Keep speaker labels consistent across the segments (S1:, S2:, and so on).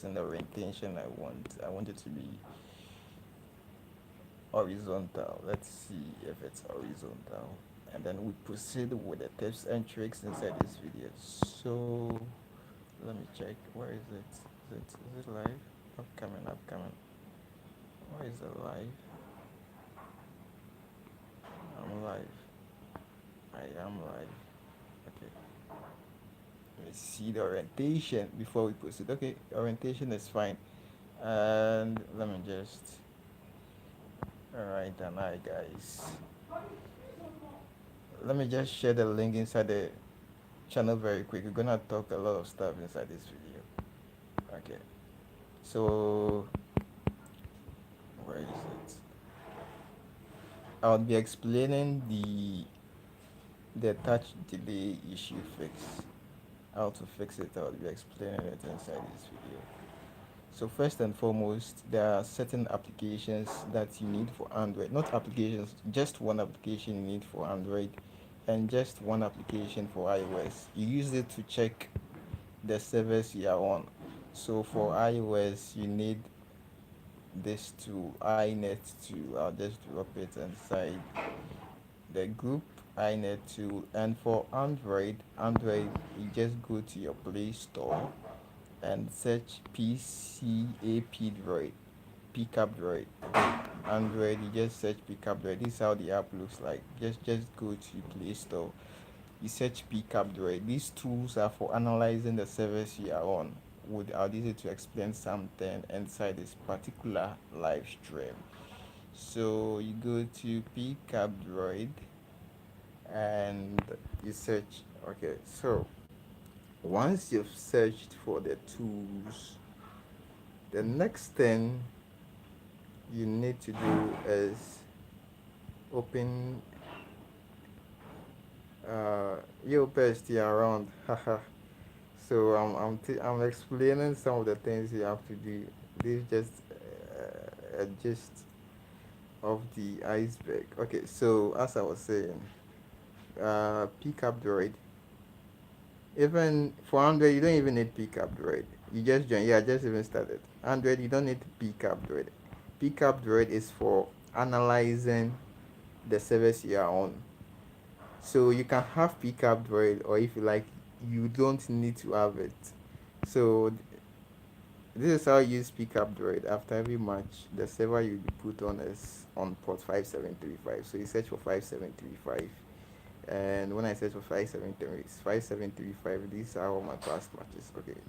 S1: selecting the orientation I want it to be horizontal. Let's see if it's horizontal. And then we proceed with the tips and tricks inside this video. So let me check. Where is it? Is it live? Upcoming, upcoming. Where is it live? I'm live. I am live. Okay. Let's see the orientation before we proceed. Okay, orientation is fine. And let me just. Alright, and hi guys. Let me just share the link inside the channel very quick. We're gonna talk a lot of stuff inside this video. Okay. So where is it? I'll be explaining the touch delay issue fix. How to fix it, I'll be explaining it inside this video. So first and foremost, there are certain applications that you need for Android. Not applications, just one application you need for Android and just one application for iOS. You use it to check the servers you are on. So for iOS, you need this tool, iNet tool. I'll just drop it inside the group iNet tool. And for Android, you just go to your Play Store and search PCAP Droid, Pickup Droid. Android, you just search Pickup Droid. This is how the app looks like. Just go to Play Store. You search Pickup Droid. These tools are for analyzing the service you are on. I'll use it to explain something inside this particular live stream. So you go to Pickup Droid and you search. Okay, so once you've searched for the tools, the next thing you need to do is open your best here around. Haha. So I'm explaining some of the things you have to do. This is just a gist of the iceberg. Okay, so as I was saying, pickup droid. Even for Android, you don't even need pickup droid. You just join. Yeah, I just even started. Android, you don't need pickup droid. Pickup droid is for analyzing the service you are on. So you can have pickup droid, or if you like, you don't need to have it. So this is how you use pickup droid. After every match, the server you'll be put on is on port 5735. So you search for 5735. And when I search for 5735, these are all my past matches. Okay.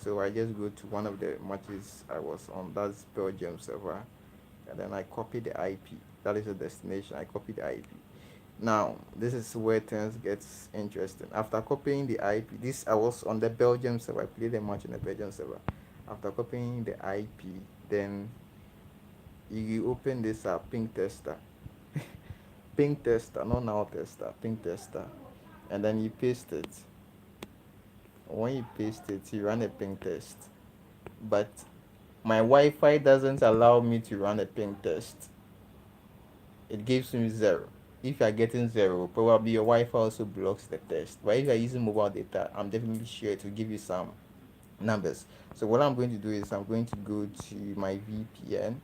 S1: So I just go to one of the matches I was on, that's Belgium server. And then I copy the IP. That is the destination. I copy the IP. Now, this is where things gets interesting. After copying the IP, this I was on the Belgium server. I played a match on the Belgium server. After copying the IP, then you open this ping tester. Ping tester, not null tester, ping tester. And then you paste it. When you paste it, you run a ping test. But my Wi-Fi doesn't allow me to run a ping test. It gives me 0. If you are getting 0, probably your Wi-Fi also blocks the test. But if you are using mobile data, I'm definitely sure it will give you some numbers. So what I'm going to do is I'm going to go to my VPN.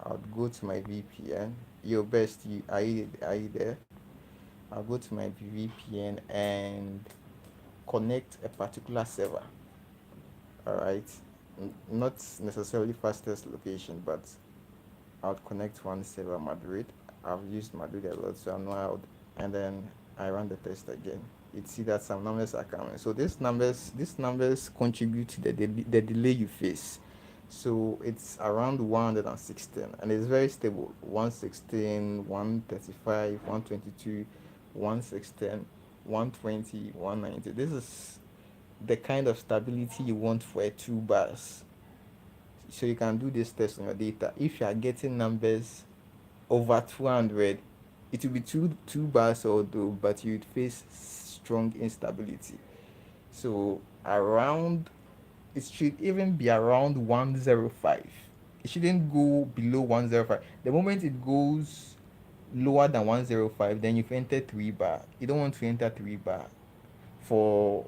S1: I'll go to my VPN. Your best, are you there? I'll go to my VPN and connect a particular server. All right, not necessarily fastest location, but I'll connect one server, Madrid. I've used Madrid a lot, so I know how. And then I run the test again. You see that some numbers are coming. So these numbers contribute to the delay you face. So it's around 116 and it's very stable. 116, 135, 122, 116, 120, 190. This is the kind of stability you want for a 2 bars. So you can do this test on your data. If you are getting numbers over 200, it will be two bars although, but you'd face strong instability. So around, it should even be around 105. It shouldn't go below 105. The moment it goes lower than 105, then you've entered 3 bar. You don't want to enter 3 bar for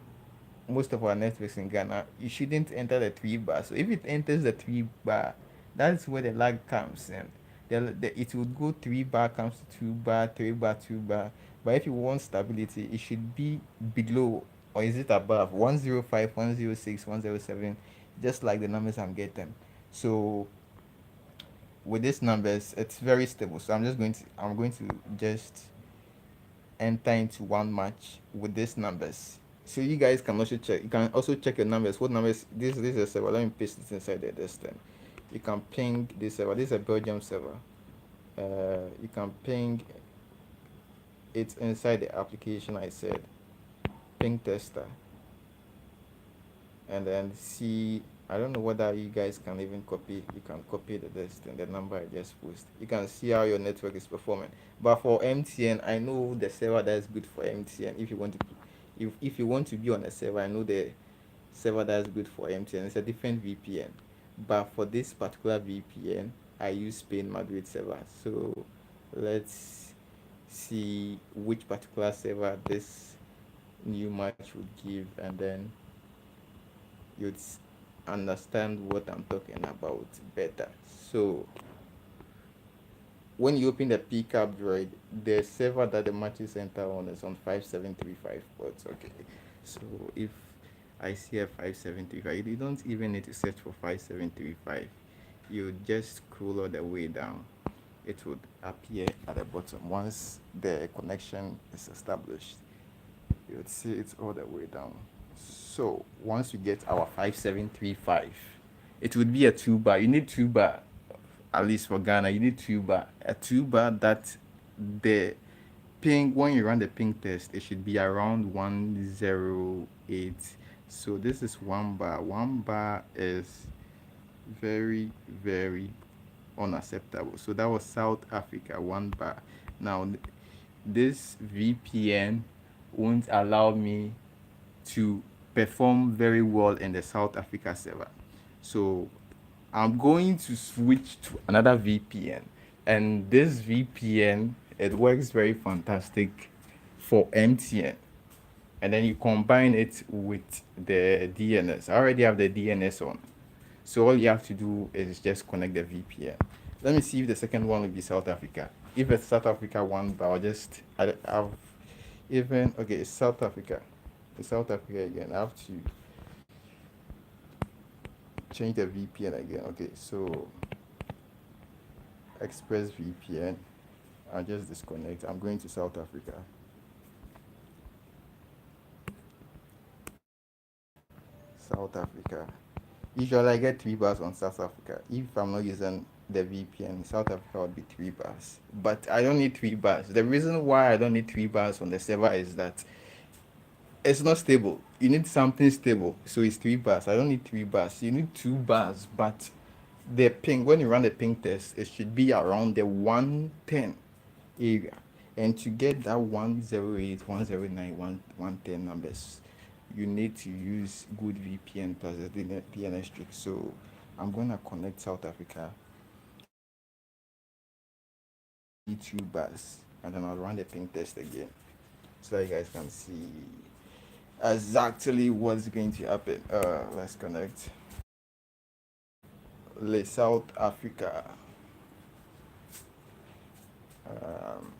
S1: most of our networks in Ghana, you shouldn't enter the 3 bar. So if it enters the 3 bar, that's where the lag comes in. It would go 3 bar, comes to 2 bar, 3 bar, 2 bar. But if you want stability, it should be below, or is it above 105, 106, 107, just like the numbers I'm getting. So with these numbers, it's very stable. So I'm going to just enter into one match with these numbers. So you guys can also check. You can also check your numbers. What numbers? This is a server. Let me paste it inside there this time. You can ping this server. This is a Belgium server. You can ping it inside the application. I said ping tester, and then see. I don't know whether you guys can even copy. You can copy this thing, the number I just posted. You can see how your network is performing. But for MTN, I know the server that is good for MTN. If you want to be on a server, I know the server that's good for MTN. It's a different VPN. But for this particular VPN, I use Spain Madrid server. So let's see which particular server this new match would give, and then you'd understand what I'm talking about better. So when you open the pickup droid, the server that the matches enter on is on 5735 ports. Okay, so if I see a 5735, you don't even need to search for 5735. You just scroll all the way down. It would appear at the bottom. Once the connection is established, you would see it all the way down. So once we get our 5735, it would be a 2 bar. You need 2 bar, at least for Ghana. You need 2 bar. A 2 bar that the ping, when you run the ping test, it should be around 108. So this is 1 bar. 1 bar is very, very unacceptable. So that was South Africa, 1 bar. Now this VPN won't allow me to perform very well in the South Africa server. So I'm going to switch to another VPN, and this VPN, it works very fantastic for MTN. And then you combine it with the DNS. I already have the DNS on, so all you have to do is just connect the VPN. Let me see if the second one will be South Africa. If it's South Africa 1 bar, I've even okay. It's South Africa. It's South Africa again. I have to change the VPN again. Okay, so Express VPN. I'll just disconnect. I'm going to South Africa. South Africa. Usually I get 3 bars on South Africa. If I'm not using the VPN, South Africa would be 3 bars. But I don't need 3 bars. The reason why I don't need 3 bars on the server is that it's not stable. You need something stable. So it's 3 bars. I don't need 3 bars. You need 2 bars, but the ping, when you run the ping test, it should be around the 110 area. And to get that 108, 109, 110 numbers, you need to use good VPN plus the DNS trick. So I'm gonna connect South Africa, 2 bars, and then I'll run the ping test again, so that you guys can see exactly what's going to happen. Let's connect. South Africa. Um,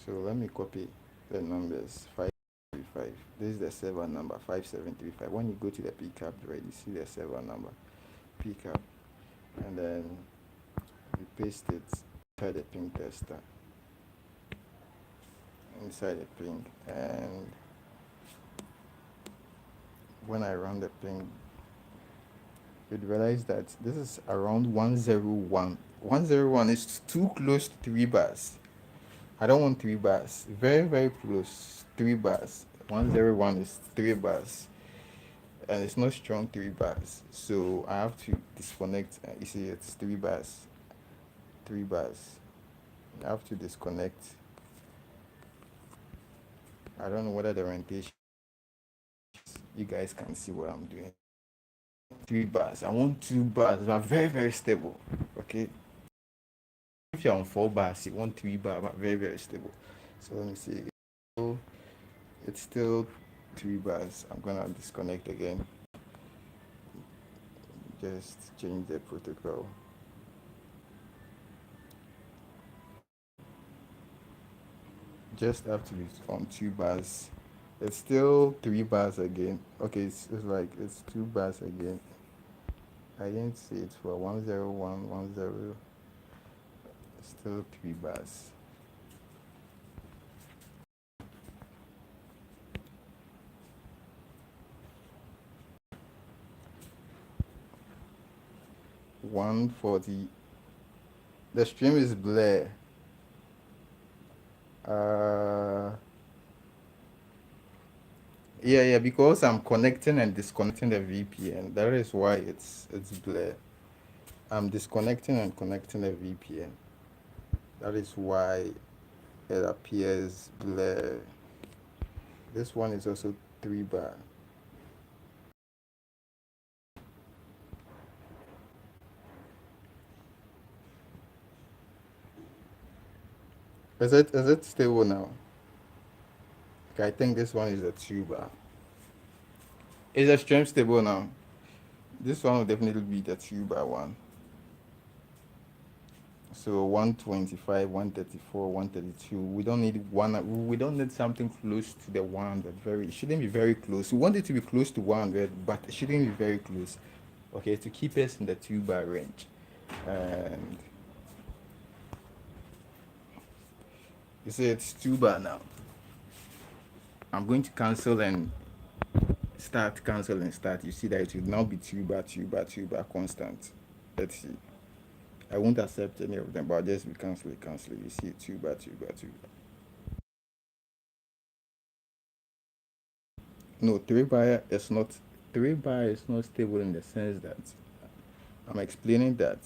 S1: so let me copy the numbers. 535. This is the server number 5735. When you go to the pickup, right, you see the server number pickup, and then you paste it inside the ping tester, inside the ping, and when I run the ping, you'd realize that this is around 101. 101 is too close to 3 bars. I don't want 3 bars. Very, very close. 3 bars. 101 is 3 bars. And it's not strong 3 bars. So I have to disconnect. You see, it's 3 bars. 3 bars. I have to disconnect. I don't know whether the orientation, you guys can see what I'm doing. 3 bars. I want 2 bars. They are very, very stable. Okay. If you're on 4 bars, you want 3 bars, but very, very stable. So let me see. So It's still 3 bars. I'm gonna disconnect again. Just change the protocol. Just have to be on 2 bars. It's still 3 bars again. Okay, it's like it's 2 bars again. I didn't see it for 10110. Still 3 bars. One for the stream is blur. Uh, yeah, because I'm connecting and disconnecting the VPN. That is why it's blur. I'm disconnecting and connecting the VPN. That is why it appears blur. This one is also 3 bar. Is it stable now? Okay, I think this one is a 2 bar. Is the stream stable now? This one will definitely be the 2 bar one. So 125, 134, 132. We don't need one. We don't need something close to the 100. It shouldn't be very close. We want it to be close to 100, but it shouldn't be very close. Okay, to keep us in the 2 bar range. And you see it's 2 bar now. I'm going to cancel and start, cancel and start. You see that it will now be 2 bar, 2 bar, 2 bar constant. Let's see. I won't accept any of them, but I'll just be cancel it, cancel it. You see 2 bar, 2 bar, 2 bar. No, 3 bar is not 3 bar is not stable in the sense that I'm explaining that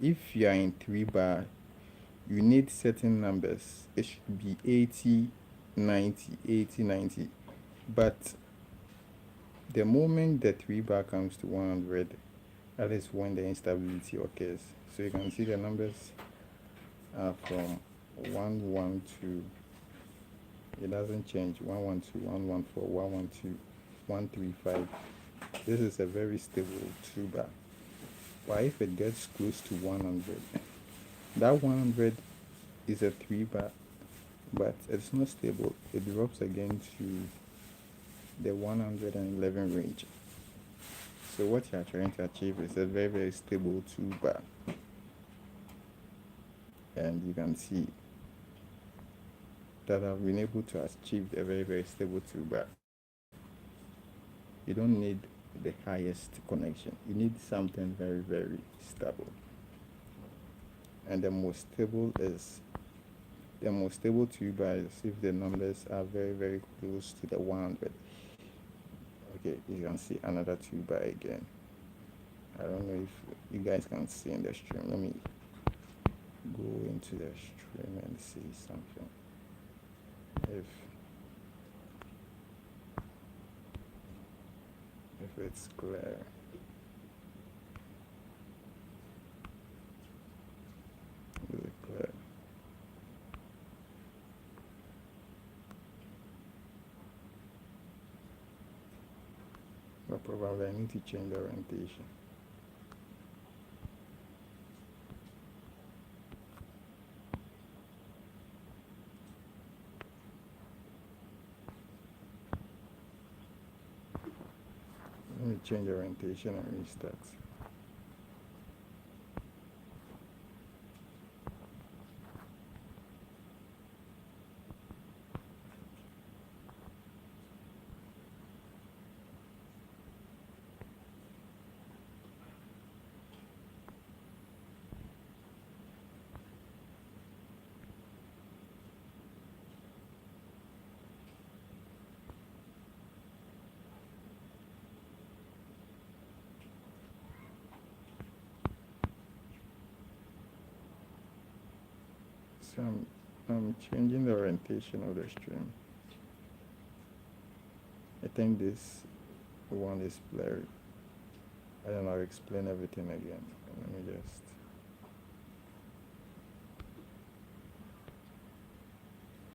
S1: if you are in 3 bar, you need certain numbers. It should be 80, 90, 80, 90. But the moment the 3 bar comes to 100, that is when the instability occurs. So you can see the numbers are from 112. It doesn't change. 112, 114, 112, 135. This is a very stable 2 bar. But if it gets close to 100, that 100 is a 3 bar, but it's not stable. It drops again to the 111 range. So what you are trying to achieve is a very, very stable 2 bar. And you can see that I've been able to achieve a very, very stable 2 bar. You don't need the highest connection. You need something very, very stable. And the most stable 2 bar is if the numbers are very, very close to the 100. Okay, you can see another 2 bar again. I don't know if you guys can see in the stream. Let me go into the stream and see something. If it's clear. Is it clear? But probably I need to change the orientation. Let me change the orientation and restart. So I'm changing the orientation of the stream. I think this one is blurry. I don't know, I'll explain everything again. Let me just